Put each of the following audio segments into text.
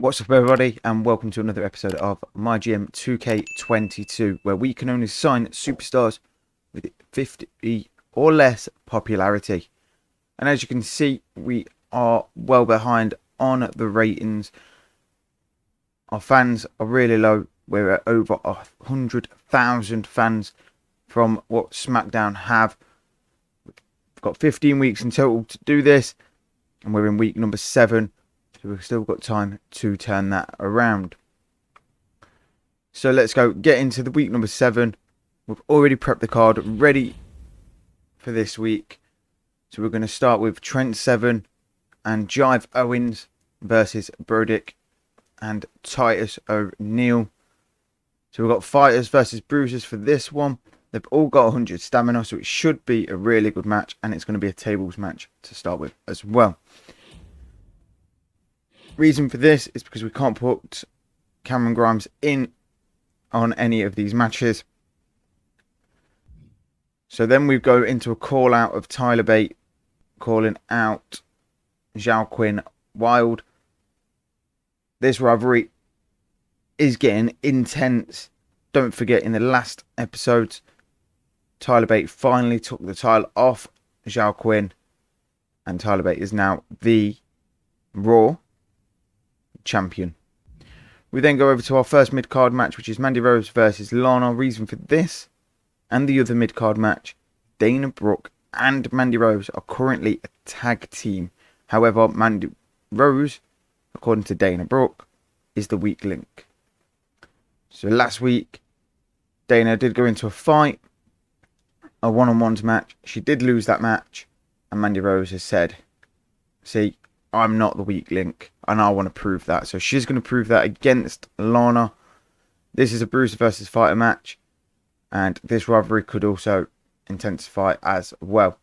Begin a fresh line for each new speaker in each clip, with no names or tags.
What's up everybody, and welcome to another episode of MyGM 2K22, where we can only sign superstars with 50 or less popularity. And as you can see, we are well behind on the ratings. Our fans are really low. We're at over 100,000 fans from what SmackDown have. We've got 15 weeks in total to do this, and we're in week number 7. So we've still got time to turn that around. So let's go get into the week number 7. We've already prepped the card ready for this week. So we're going to start with Trent Seven and Jive Owens versus Brodick and Titus O'Neil. So we've got fighters versus bruisers for this one. They've all got 100 stamina, so it should be a really good match, and it's going to be a tables match to start with as well. Reason for this is because we can't put Cameron Grimes in on any of these matches. So then we go into a call out of Tyler Bate calling out Zhao Quinn Wild. This rivalry is getting intense. Don't forget, in the last episodes, Tyler Bate finally took the title off Zhao Quinn, and Tyler Bate is now the Raw champion. We then go over to our first mid-card match, which is Mandy Rose versus Lana. Reason for this and the other mid-card match, Dana Brooke and Mandy Rose are currently a tag team. However, Mandy Rose, according to Dana Brooke, is the weak link. So last week, Dana did go into a fight, a one-on-ones match. She did lose that match, and Mandy Rose has said, see, I'm not the weak link, and I want to prove that. So she's going to prove that against Lana. This is a bruiser versus fighter match, and this rivalry could also intensify as well.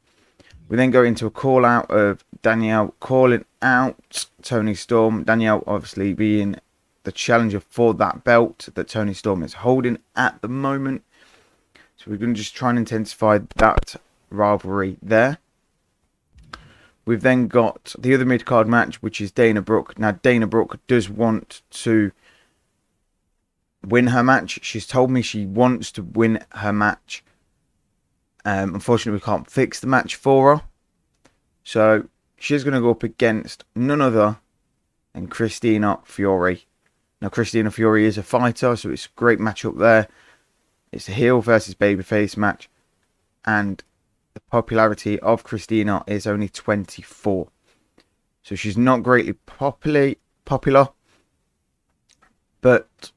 We then go into a call out of Danielle calling out Toni Storm. Danielle obviously being the challenger for that belt that Toni Storm is holding at the moment. So we're going to just try and intensify that rivalry there. We've then got the other mid-card match, which is Dana Brooke. Now, Dana Brooke does want to win her match. She's told me she wants to win her match. Unfortunately, we can't fix the match for her. So, she's going to go up against none other than Christina Fiore. Now, Christina Fiore is a fighter, so it's a great matchup there. It's a heel versus babyface match. And the popularity of Christina is only 24. So she's not greatly popular. But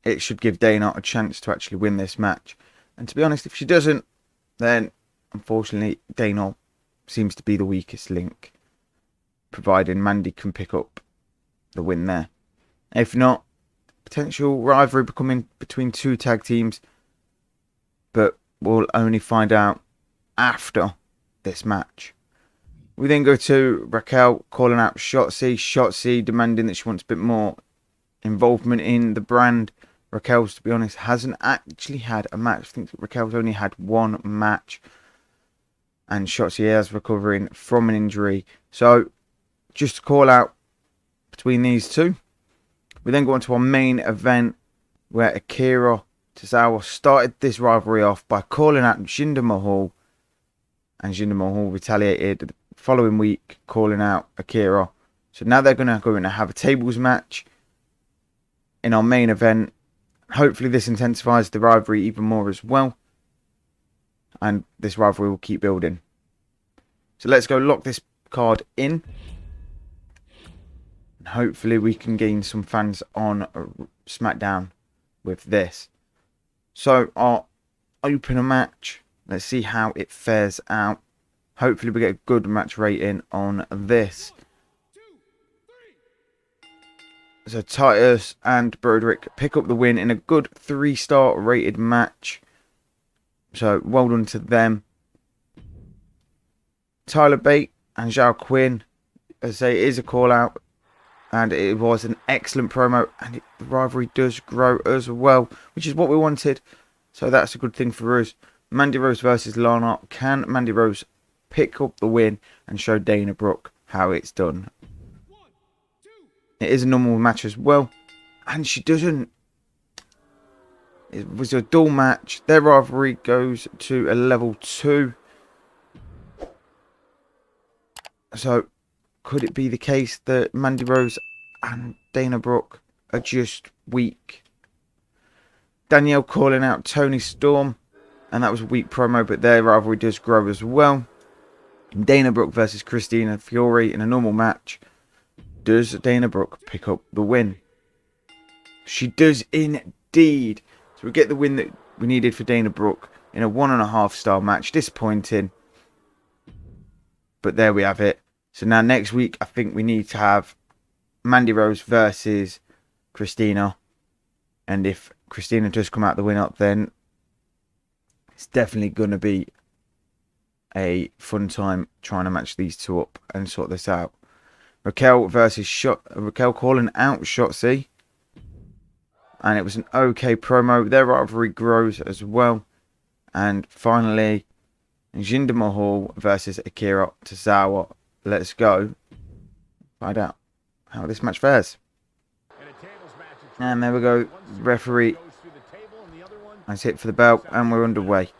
it should give Dana a chance to actually win this match. And to be honest, if she doesn't, then unfortunately Dana seems to be the weakest link, providing Mandy can pick up the win there. If not, potential rivalry becoming between two tag teams. But we'll only find out after this match. We then go to Raquel calling out Shotzi. Shotzi demanding that she wants a bit more involvement in the brand. Raquel's, to be honest, hasn't actually had a match. I think Raquel's only had one match. And Shotzi is recovering from an injury. So, just to call out between these two. We then go on to our main event, where Akira Tozawa started this rivalry off by calling out Jinder Mahal. And Jinder Mahal retaliated the following week, calling out Akira. So now they're going to go in and have a tables match in our main event. Hopefully this intensifies the rivalry even more as well. And this rivalry will keep building. So let's go lock this card in. And hopefully we can gain some fans on SmackDown with this. So our opener match. Let's see how it fares out. Hopefully we get a good match rating on this. So Titus and Broderick pick up the win in a good 3-star rated match. So well done to them. Tyler Bate and Zhao Quinn, as I say, it is a call out. And it was an excellent promo. And the rivalry does grow as well, which is what we wanted. So that's a good thing for us. Mandy Rose versus Lana. Can Mandy Rose pick up the win and show Dana Brooke how it's done? It is a normal match as well. And she doesn't. It was a dual match. Their rivalry goes to a level 2. So, could it be the case that Mandy Rose and Dana Brooke are just weak? Danielle calling out Toni Storm. And that was a weak promo, but their rivalry does grow as well. Dana Brooke versus Christina Fury in a normal match. Does Dana Brooke pick up the win? She does indeed. So we get the win that we needed for Dana Brooke in a 1.5 star match. Disappointing. But there we have it. So now next week, I think we need to have Mandy Rose versus Christina. And if Christina does come out the winner, then it's definitely going to be a fun time trying to match these two up and sort this out. Raquel calling out Shotzi. And it was an okay promo. Their rivalry grows as well. And finally, Jinder Mahal versus Akira Tozawa. Let's go find out how this match fares. And there we go. Referee has hit for the belt and we're underway.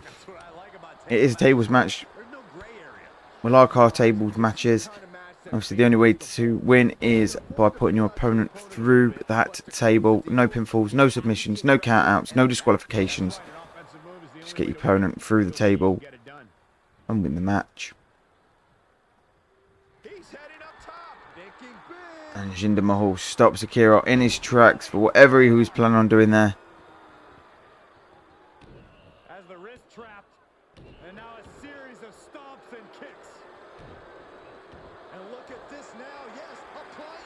It is a tables match. We like our tables matches. Obviously, the only way to win is by putting your opponent through that table. No pinfalls, no submissions, no countouts, no disqualifications. Just get your opponent through the table and win the match. And Jinder Mahal stops Akira in his tracks for whatever he was planning on doing there.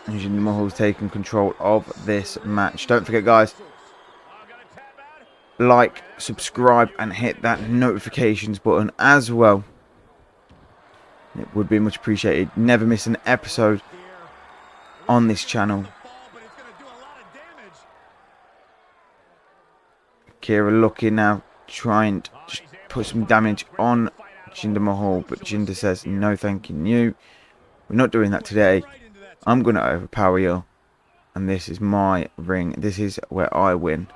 And Jinder Mahal's taking control of this match. Don't forget, guys, like, subscribe, and hit that notifications button as well. It would be much appreciated. Never miss an episode on this channel. Akira looking now, trying to just put some damage on Jinder Mahal, but Jinder says, no thanking you. We're not doing that today. I'm going to overpower you. And this is my ring. This is where I win.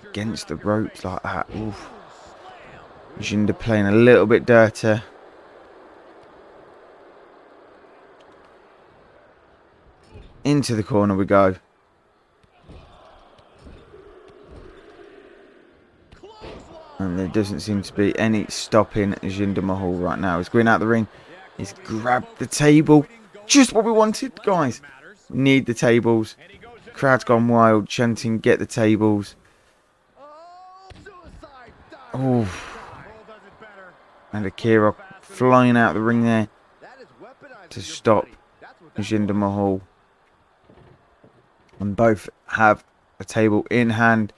Against the ropes like that. Oof. Jinder playing a little bit dirty. Into the corner we go. And there doesn't seem to be any stopping Jinder Mahal right now. He's going out the ring. He's grabbed the table. Just what we wanted, guys. We need the tables. Crowd's gone wild, chanting, get the tables. Oh. And Akira flying out the ring there to stop Jinder Mahal. And both have a table in hand.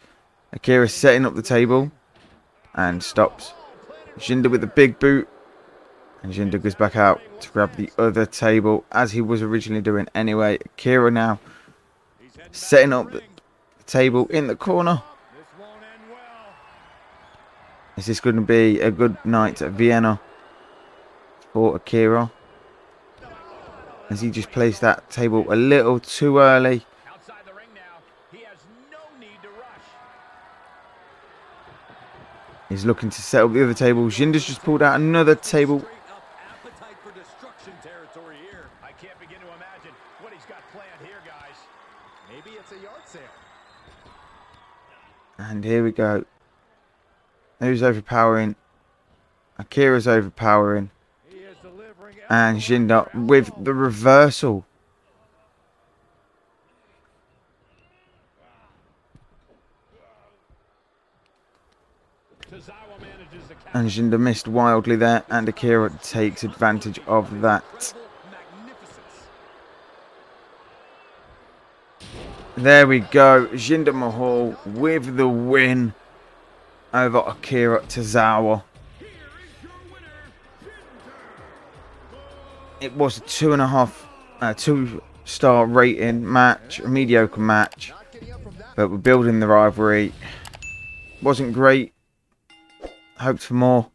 Akira setting up the table and stops Jinder with the big boot. And Jinder goes back out to grab the other table as he was originally doing anyway. Akira now setting up the table in the corner. Is this going to be a good night at Vienna for Akira? As he just placed that table a little too early. He's looking to set up the other table. Jinder's just pulled out another table. And here we go. Who's overpowering? Akira's overpowering. And Jinder with the reversal. And Jinder missed wildly there, and Akira takes advantage of that. There we go. Jinder Mahal with the win over Akira Tozawa. It was a 2.5-star rating match, a mediocre match, but we're building the rivalry. Wasn't great. Hoped for more.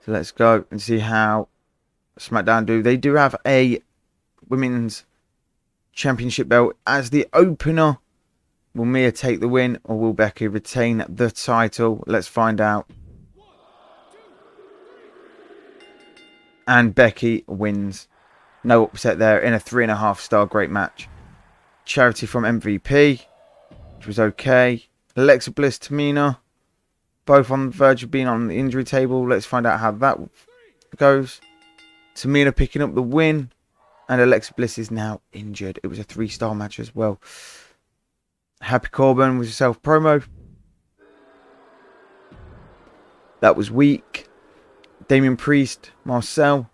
So let's go and see how SmackDown do. They do have a women's championship belt as the opener. Will Mia take the win or will Becky retain the title? Let's find out. And Becky wins. No upset there in a 3.5-star great match. Charity from MVP, which was okay. Alexa Bliss, Tamina, both on the verge of being on the injury table. Let's find out how that goes. Tamina picking up the win. And Alexa Bliss is now injured. It was a 3-star match as well. Happy Corbin was a self-promo. That was weak. Damian Priest, Marcel.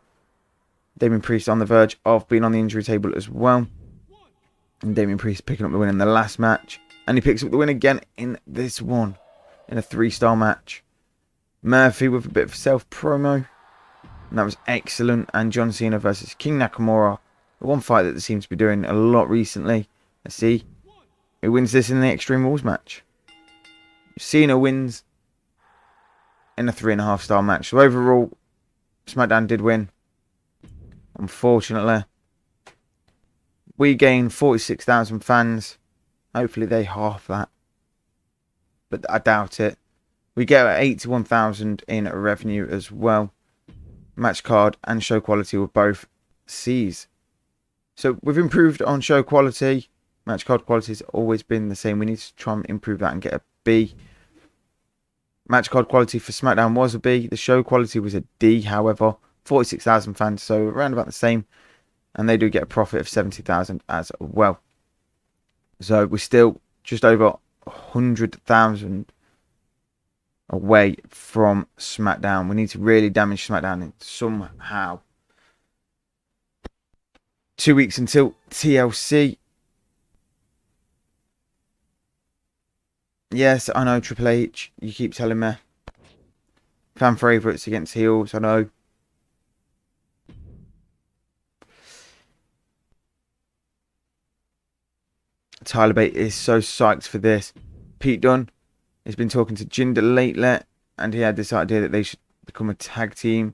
Damian Priest on the verge of being on the injury table as well. And Damian Priest picking up the win in the last match. And he picks up the win again in this one. In a 3-star match. Murphy with a bit of self-promo. And that was excellent. And John Cena versus King Nakamura. The one fight that they seem to be doing a lot recently. Let's see who wins this in the Extreme Rules match. Cena wins in a 3.5-star match. So overall, SmackDown did win. Unfortunately. We gained 46,000 fans. Hopefully they half that. But I doubt it. We get 81,000 in revenue as well. Match card and show quality were both C's. So we've improved on show quality. Match card quality has always been the same. We need to try and improve that and get a B. Match card quality for SmackDown was a B. The show quality was a D, however. 46,000 fans, so around about the same. And they do get a profit of 70,000 as well. So we're still just over 100,000 away from SmackDown. We need to really damage SmackDown somehow. 2 weeks until TLC. Yes, I know, Triple H. You keep telling me. Fan favourites against heels, I know. Tyler Bate is so psyched for this. Pete Dunne has been talking to Jinder lately, and he had this idea that they should become a tag team,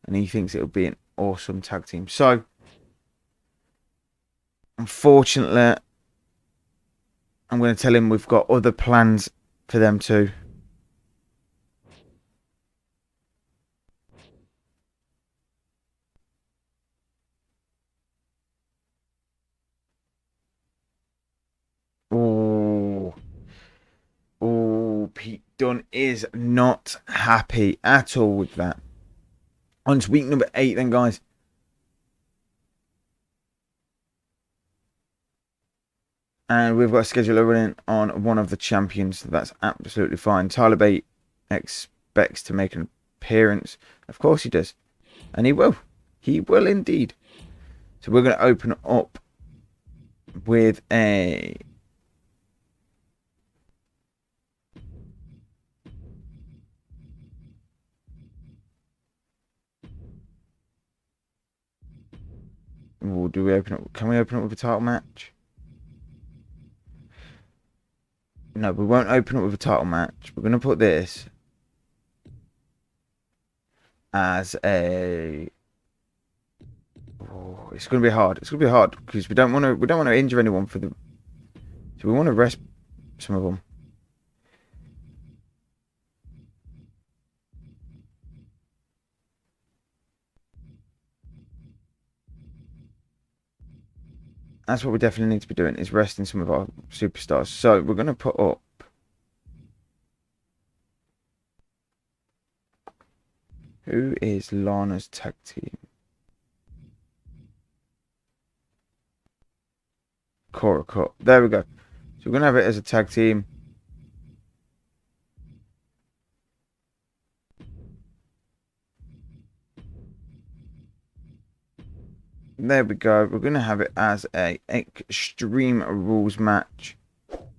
and he thinks it'll be an awesome tag team. So, unfortunately, I'm going to tell him we've got other plans for them too. Oh, Pete Dunne is not happy at all with that. On to week number 8 then, guys. And we've got a scheduler running on one of the champions. So that's absolutely fine. Tyler Bate expects to make an appearance. Of course he does. And he will. He will indeed. So we're going to open up with a... Ooh, do we open up? Can we open up with a title match? No, we won't open up with a title match. We're going to put this as a... Oh, it's going to be hard. It's going to be hard because we don't want to injure anyone for the... So we want to rest some of them. That's what we definitely need to be doing, is resting some of our superstars. So we're going to put up... Who is Lana's tag team? Cora Cut. There we go. So we're going to have it as a tag team. There we go. We're going to have it as a Extreme Rules match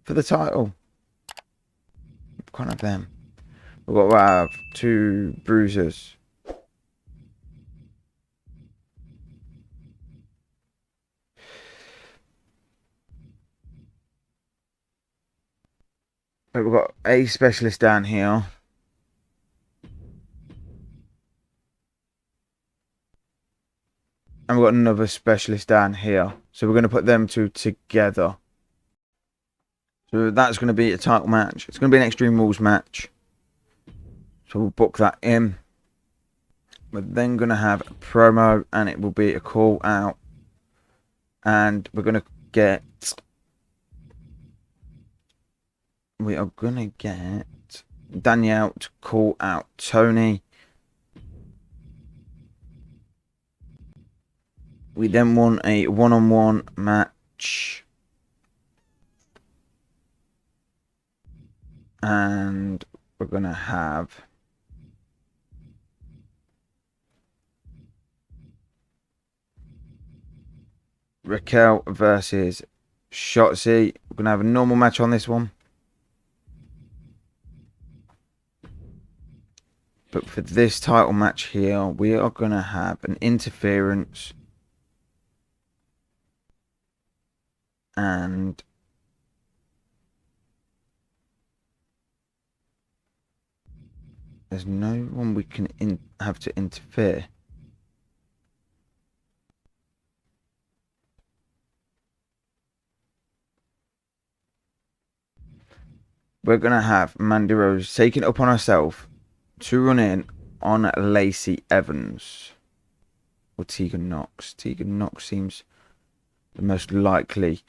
for the title. Can't have them. We've got to have 2 bruisers. But we've got a specialist down here. And we've got another specialist down here. So we're going to put them two together. So that's going to be a title match. It's going to be an Extreme Rules match. So we'll book that in. We're then going to have a promo, and it will be a call out. And we're going to get... We are going to get Danielle to call out Tony. We then want a one-on-one match. And we're going to have... Raquel versus Shotzi. We're going to have a normal match on this one. But for this title match here, we are going to have an interference. And there's no one we can have to interfere. We're going to have Mandy Rose taking it upon herself to run in on Lacey Evans. Or Tegan Knox. Tegan Knox seems the most likely.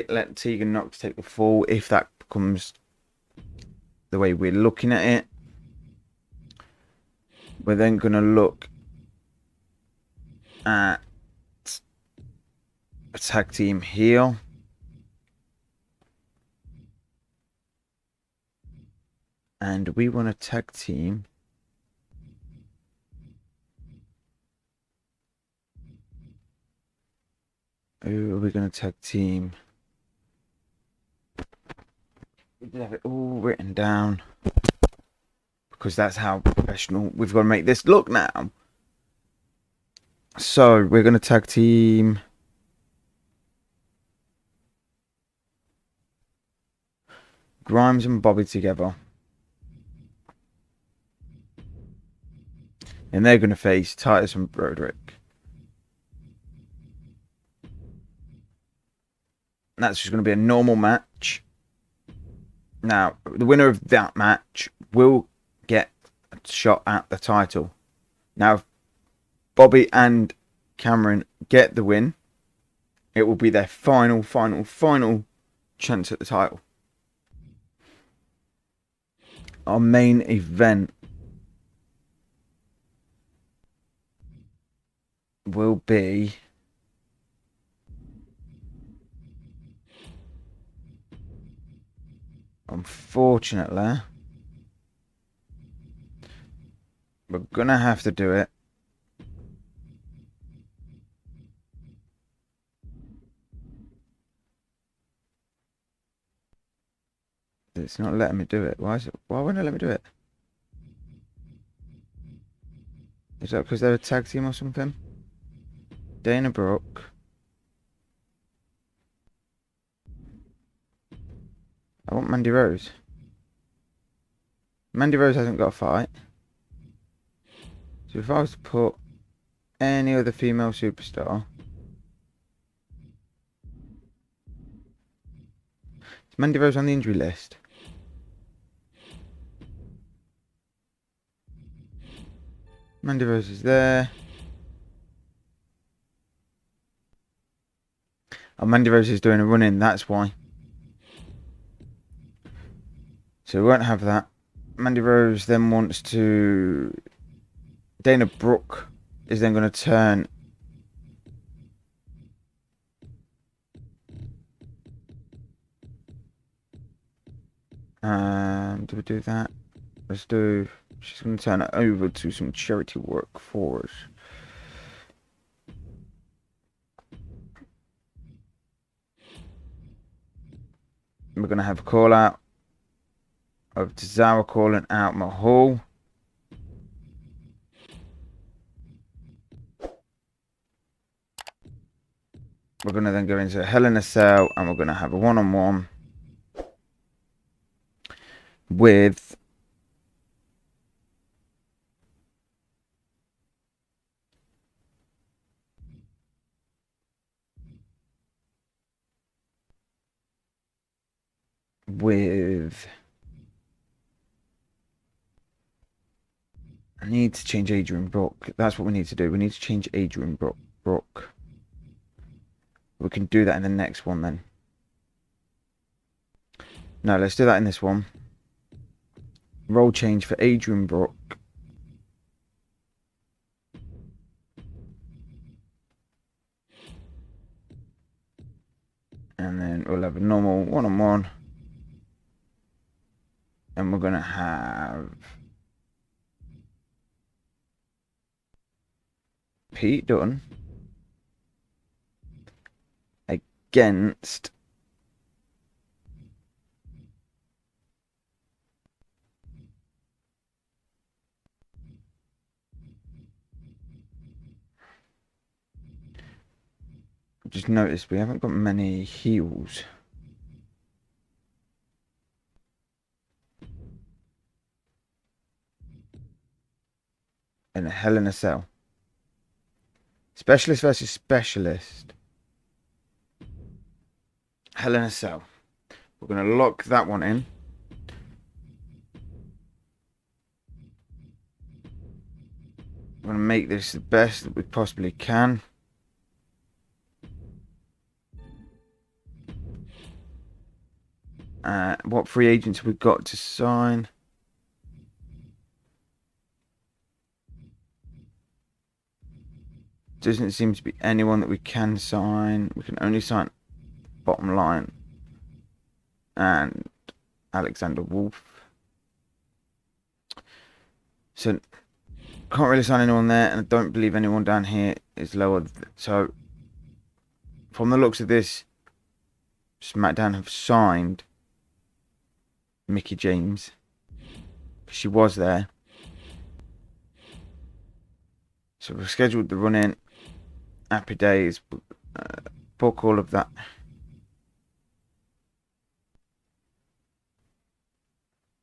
Let Tegan Knox take the fall if that becomes the way we're looking at it. We're then going to look at a tag team here. And we want a tag team. Who are we going to tag team? We have it all written down. Because that's how professional we've got to make this look now. So, we're going to tag team Grimes and Bobby together. And they're going to face Titus and Broderick. And that's just going to be a normal match. Now, the winner of that match will get a shot at the title. Now, if Bobby and Cameron get the win, it will be their final chance at the title. Our main event will be unfortunately we're gonna have to do it. It's not letting me do it. Why won't it let me do it? Is that because they're a tag team or something? Dana Brooke. I want Mandy Rose. Mandy Rose hasn't got a fight. So if I was to put any other female superstar. Is Mandy Rose on the injury list? Mandy Rose is there. Oh, Mandy Rose is doing a run-in, that's why. So we won't have that. Mandy Rose then wants to... Dana Brooke is then going to turn... do we do that? Let's do... She's going to turn it over to some charity work for us. We're going to have a call out of Tozawa calling out Mahal. We're going to then go into Hell in a Cell and we're going to have a one-on-one with with... I need to change Adrian Brock. That's what we need to do. We need to change Adrian Brock. We can do that in the next one then. No, let's do that in this one. Role change for Adrian Brock. And then we'll have a normal one-on-one. And we're going to have Pete Dunne against just noticed we haven't got many heels. And a Hell in a Cell. Specialist versus specialist. Hell in a Cell. We're going to lock that one in. We're going to make this the best that we possibly can. What free agents have we got to sign? Doesn't seem to be anyone that we can sign. We can only sign bottom line and Alexander Wolf. So can't really sign anyone there, and I don't believe anyone down here is lower. So from the looks of this, SmackDown have signed Mickie James. She was there. So we've scheduled the run in. Happy days. Book all of that.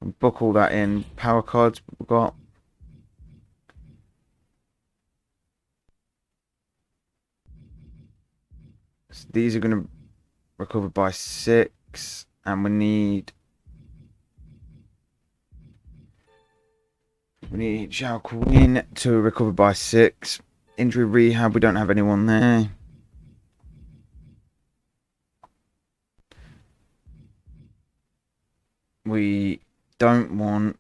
Book all that in. Power cards we've got. So these are going to recover by 6. And we need Zhao Quinn to recover by 6. Injury rehab, we don't have anyone there. We don't want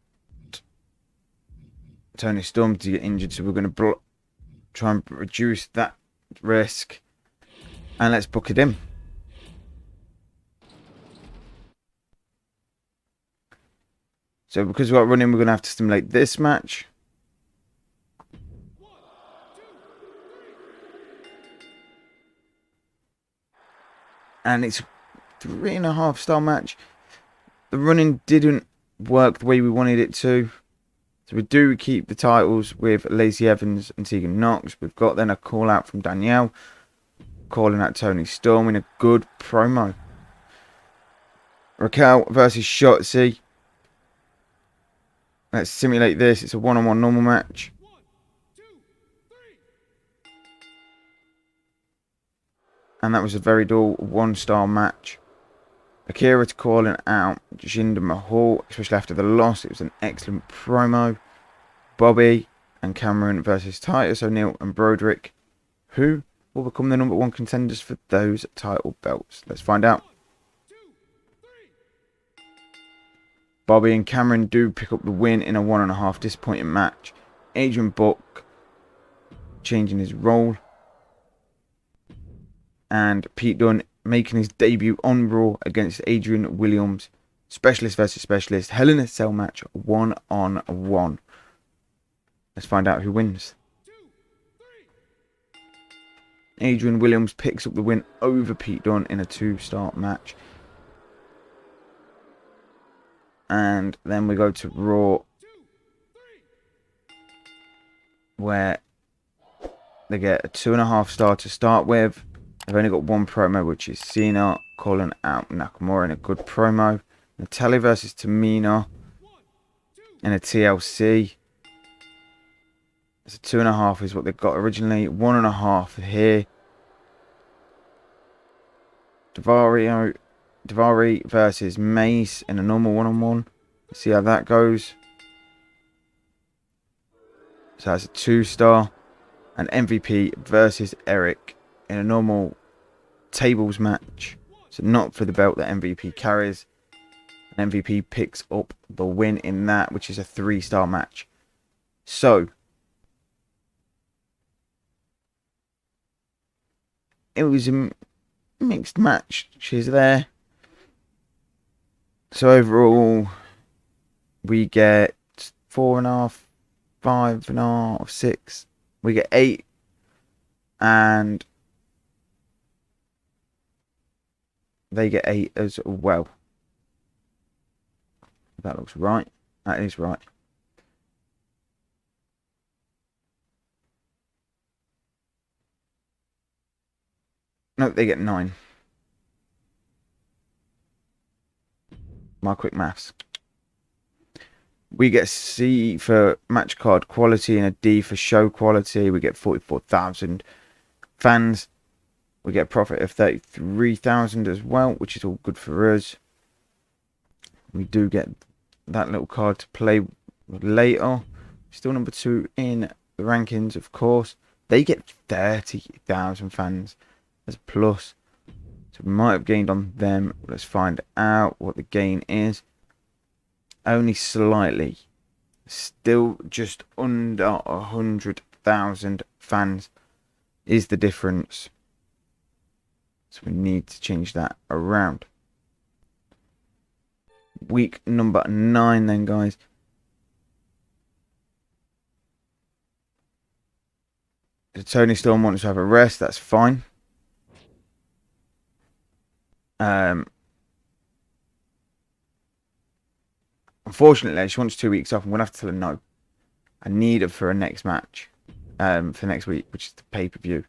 Tony Storm to get injured, so we're going to try and reduce that risk. And let's book it in. So because we've got running, we're going to have to stimulate this match. And it's a 3.5 star match. The running didn't work the way we wanted it to. So we do keep the titles with Lacey Evans and Tegan Knox. We've got then a call out from Danielle, calling out Tony Storm in a good promo. Raquel versus Shotzi. Let's simulate this. It's a one-on-one normal match. And that was a very dull 1-star match. Akira to calling out Jinder Mahal, especially after the loss. It was an excellent promo. Bobby and Cameron versus Titus O'Neil and Broderick. Who will become the #1 contenders for those title belts? Let's find out. Bobby and Cameron do pick up the win in a 1.5 disappointing match. Adrian Brock changing his role. And Pete Dunne making his debut on Raw against Adrian Williams. Specialist versus specialist. Hell in a Cell match 1-on-1. Let's find out who wins. Adrian Williams picks up the win over Pete Dunne in a 2-star match. And then we go to Raw, where they get a 2.5 star to start with. They've only got one promo, which is Cena calling out Nakamura in a good promo. Natalya versus Tamina in a TLC. So 2.5 is what they got originally. 1.5 here. Davario Davari versus Mace in a normal one-on-one. See how that goes. So that's a 2-star. And MVP versus Eric in a normal tables match. So not for the belt that MVP carries. And MVP picks up the win in that, which is a 3-star match. So it was a mixed match. She's there. So overall, we get 4.5, 5.5, 6. We get 8, and they get 8 as well. That looks right. That is right. No, they get 9. My quick maths. We get a C for match card quality and a D for show quality. We get 44,000 fans. We get a profit of 33,000 as well, which is all good for us. We do get that little card to play later. Still number 2 in the rankings, of course. They get 30,000 fans as a plus. So we might have gained on them. Let's find out what the gain is. Only slightly. Still just under 100,000 fans is the difference. So we need to change that around. Week number 9 then, guys. The Toni Storm wants to have a rest. That's fine. Unfortunately, she wants 2 weeks off. I'm going to have to tell her no. I need her for a next match. For next week, which is the pay-per-view.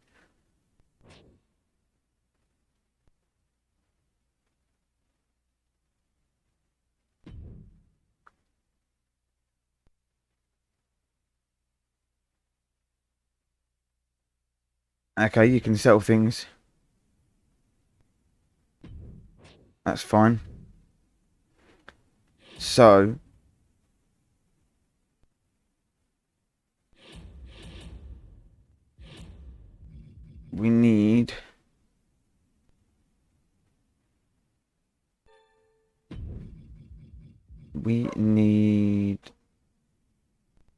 Okay, you can settle things. That's fine. So we need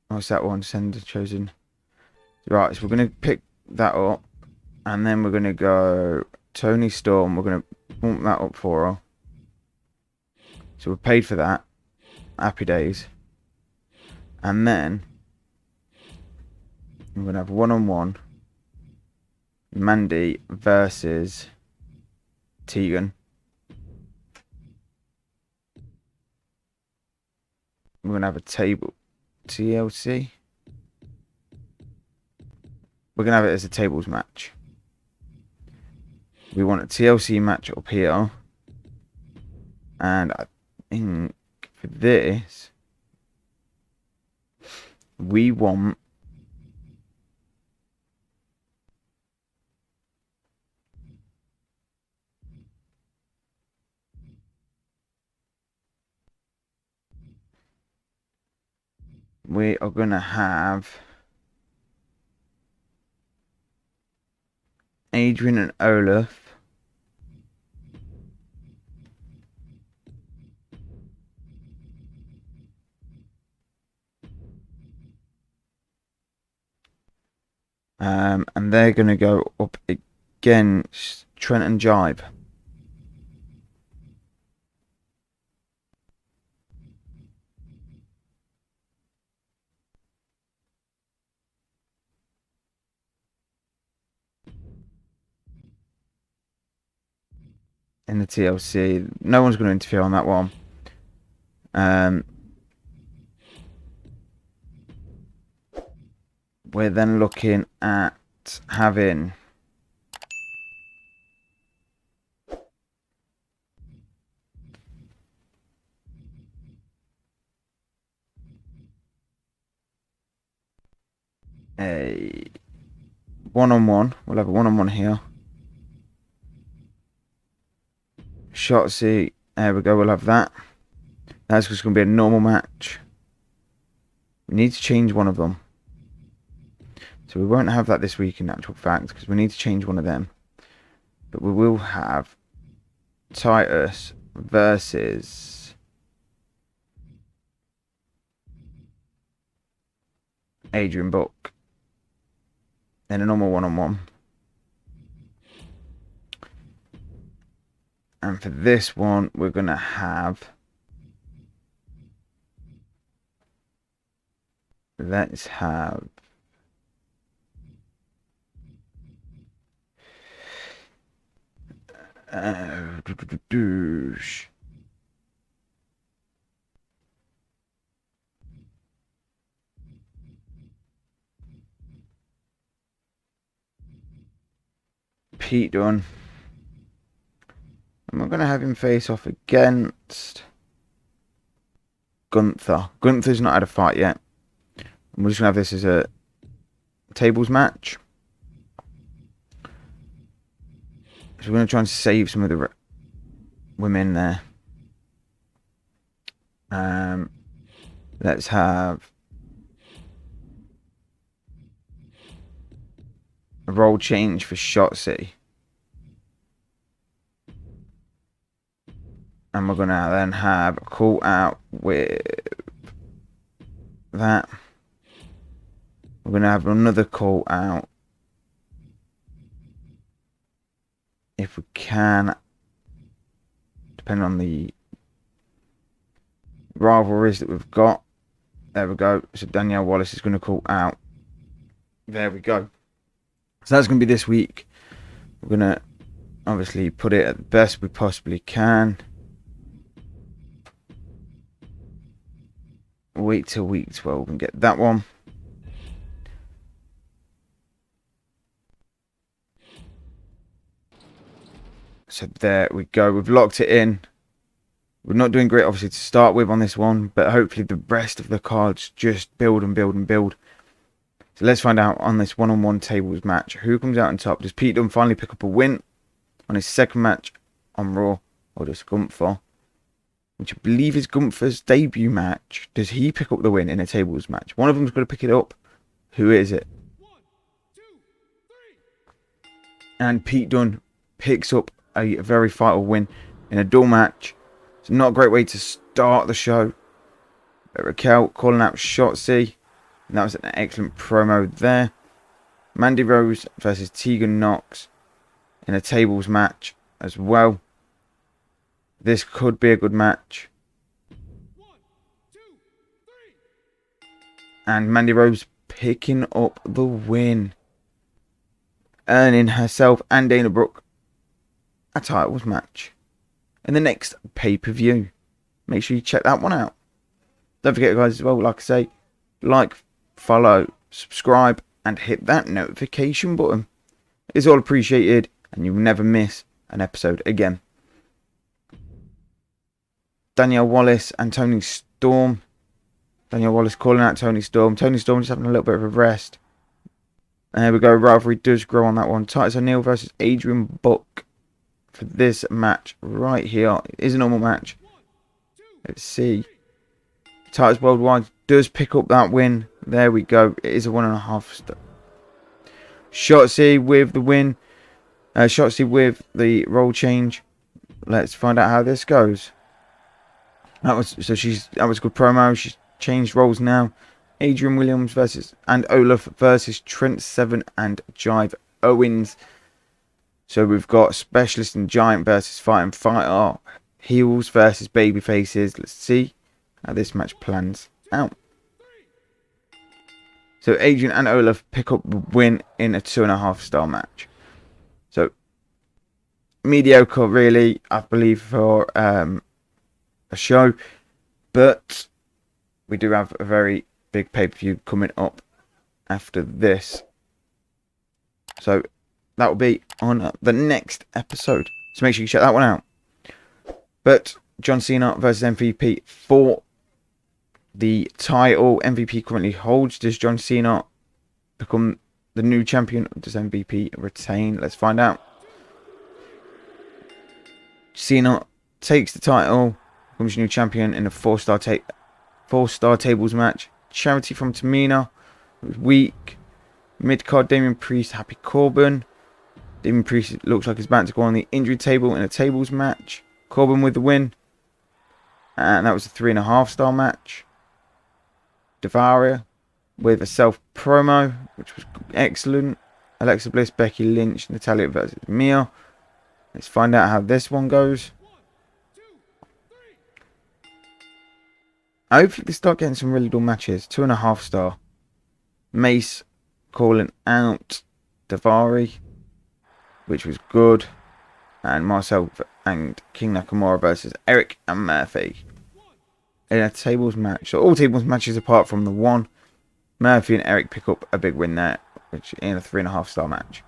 what's that one? Sender chosen. Right, so we're gonna pick that up, and then we're gonna go Toni Storm. We're gonna bump that up for her. So we're paid for that. Happy days. And then I'm gonna have one-on-one Mandy versus Tegan. We're gonna have a table TLC. We're gonna have it as a tables match. We want a TLC match up here, and I think for this we want we are gonna have Adrian and Olaf. And they're going to go up against Trent and Jive. In the TLC. No one's going to interfere on that one. We're then looking at having a one-on-one. We'll have a one-on-one here. Shotzi. There we go. We'll have that. That's just going to be a normal match. We need to change one of them. So we won't have that this week in actual fact, because we need to change one of them. But we will have Titus versus Adrian Book in a normal one-on-one. And for this one, we're going to have... Let's have... Pete Dunne. And we're going to have him face off against Gunther. Gunther's not had a fight yet. And we're just going to have this as a tables match. So we're going to try and save some of the women there. Let's have a role change for Shotzi. And we're going to then have a call out with that. We're going to have another call out. If we can, depending on the rivalries that we've got. There we go. So Danielle Wallace is going to call out. There we go. So that's going to be this week. We're going to obviously put it at the best we possibly can. Wait till week 12 and get that one. So there we go. We've locked it in. We're not doing great, obviously, to start with on this one, but hopefully the rest of the cards just build and build and build. So let's find out on this one-on-one tables match. Who comes out on top? Does Pete Dunne finally pick up a win on his second match on Raw? Or does Gunther, which I believe is Gunther's debut match, does he pick up the win in a tables match? One of them's going to pick it up. Who is it?
1, 2, 3.
And Pete Dunne picks up a very vital win in a dual match. It's not a great way to start the show. But Raquel calling out Shotzi. And that was an excellent promo there. Mandy Rose versus Tegan Knox in a tables match as well. This could be a good match.
1, 2, 3.
And Mandy Rose picking up the win. Earning herself and Dana Brooke a titles match in the next pay-per-view. Make sure you check that one out. Don't forget, guys, as well, like I say, like, follow, subscribe, and hit that notification button. It's all appreciated, and you'll never miss an episode again. Danielle Wallace and Toni Storm. Danielle Wallace calling out Toni Storm. Toni Storm just having a little bit of a rest. And there we go. Rivalry does grow on that one. Titus O'Neil versus Adrian Book for this match right here. It is a normal match. Let's see. Titus Worldwide does pick up that win. There we go. It is a 1.5 star. Shotzi with the win. Shotzi with the role change. Let's find out how this goes. That was a good promo. She's changed roles now. Adrian Williams versus and Olaf versus Trent Seven and Jive Owens. So we've got Specialist and Giant versus Fighting Fighter. Heels versus baby faces. Let's see how this match plans out. So Adrian and Olaf pick up the win in a 2.5 star match. So mediocre, really, I believe, for a show, but we do have a very big pay-per-view coming up after this, so that will be on the next episode, so make sure you check that one out. But John Cena versus MVP for the title. MVP currently holds. Does John Cena become the new champion, or does MVP retain? Let's find out. Cena takes the title, becomes new champion in a four-star tables match. Charity from Tamina, it was weak. Mid-card Damian Priest, Happy Corbin. Damian Priest looks like he's about to go on the injury table in a tables match. Corbin with the win. And that was a 3.5-star match. Davaria with a self promo, which was excellent. Alexa Bliss, Becky Lynch, Natalya versus Mia. Let's find out how this one goes. Hopefully they start getting some really good matches. 2.5-star. Mace calling out Daivari, which was good. And Marcel and King Nakamura versus Eric and Murphy in a tables match. So all tables matches apart from the one. Murphy and Eric pick up a big win there, which in a 3.5-star match.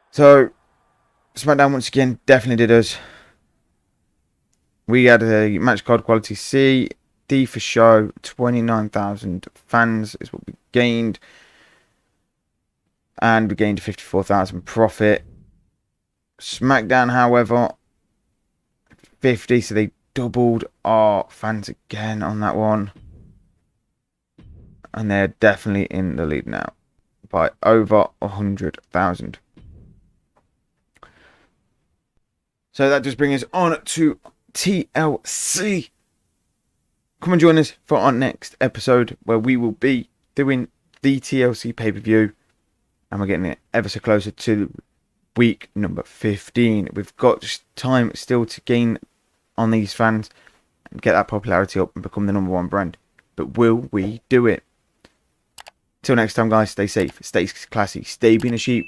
So SmackDown once again definitely did us. We had a match card quality C, D for show, 29,000 fans is what we gained. And we gained 54,000 profit. SmackDown, however, 50, so they doubled our fans again on that one. And they're definitely in the lead now by over 100,000. So that just brings us on to TLC. Come and join us for our next episode where we will be doing the TLC pay-per-view. And we're getting it ever so closer to week number 15. We've got time still to gain on these fans and get that popularity up and become the #1 brand. But will we do it? Till next time, guys, stay safe, stay classy, stay being a sheep.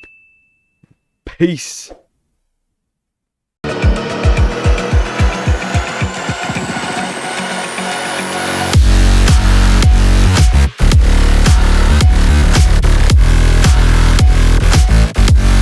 Peace.